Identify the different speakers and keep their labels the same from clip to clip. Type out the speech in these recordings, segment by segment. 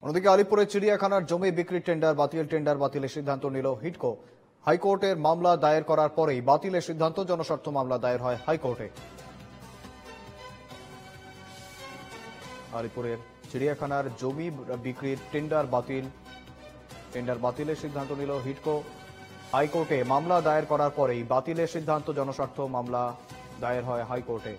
Speaker 1: অন্যদিকে আলিপুরের চিড়িয়াখানার জমি বিক্রির টেন্ডার বাতিলের সিদ্ধান্ত নিল হিডকো। হাইকোর্টের মামলা দায়ের করার পরেই বাতিলের সিদ্ধান্ত, জনস্বার্থ মামলা দায়ের হয় হাইকোর্টে। আলিপুরের চিড়িয়াখানার জমি বিক্রির টেন্ডার বাতিলের সিদ্ধান্ত নিল হিডকো। হাইকোর্টে মামলা দায়ের করার পরেই বাতিলের সিদ্ধান্ত, জনস্বার্থ মামলা দায়ের হয় হাইকোর্টে।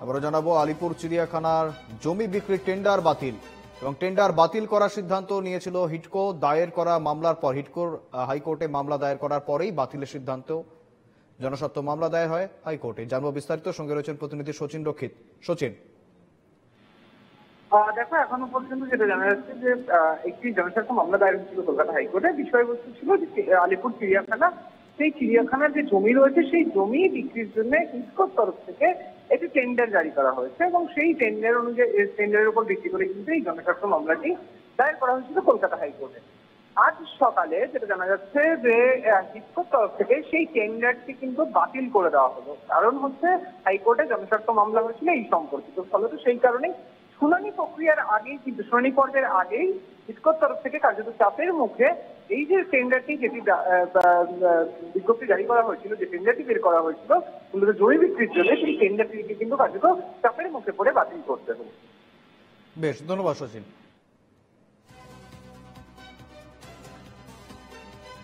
Speaker 1: আবারও জানাবো, আলিপুর চিড়িয়াখানার জমি বিক্রির টেন্ডার বাতিল এবং টেন্ডার বাতিল করার সিদ্ধান্ত নিয়েছিল হিডকো। দায়ের করা মামলার পর হিডকোর হাইকোর্টে মামলা দায়ের করার পরেই বাতিলের সিদ্ধান্ত, জনস্বার্থ মামলা দায়ের হয় হাইকোর্টে। জানবো বিস্তারিত, সঙ্গে রয়েছেন প্রতিনিধি শচীন রক্ষিত। শচীন,
Speaker 2: দেখো, এখনো পর্যন্ত যেটা জানা যাচ্ছে যে একটি জনস্বার্থ মামলা দায়ের হয়েছিল কলকাতা হাইকোর্টে। বিষয়বস্তু ছিল যে আলিপুর চিড়িয়াখানা, সেই চিড়িয়াখানার যে জমি রয়েছে সেই জমি বিক্রির জন্য হিডকোর তরফ থেকে একটি টেন্ডার জারি করা হয়েছে এবং সেই টেন্ডার অনুযায়ী টেন্ডারের উপর ভিত্তি করে কিন্তু এই জনস্বার্থ মামলাটি দায়ের করা হয়েছিল কলকাতা হাইকোর্টে। আজ সকালে যেটা জানা যাচ্ছে যে হিডকোর তরফ থেকে সেই টেন্ডারটি কিন্তু বাতিল করে দেওয়া হলো। কারণ হচ্ছে হাইকোর্টে জনস্বার্থ মামলা হয়েছিল এই সম্পর্কিত, ফলত সেই কারণেই শুনানি প্রক্রিয়ার আগেই, কিন্তু শুনানি পর্বের আগেই হিডকোর তরফ থেকে কার্যত চাপের মুখে এই যে টেন্ডারটি, যেটি বিজ্ঞপ্তি জারি করা হয়েছিল, যে টেন্ডারটি বের করা হয়েছিল মূলত জমি বিক্রির জন্য, সেই টেন্ডারটিকে কিন্তু কার্যত চাপের মুখে পড়ে বাতিল করতে হবে।
Speaker 1: বেশ, ধন্যবাদ শচীন।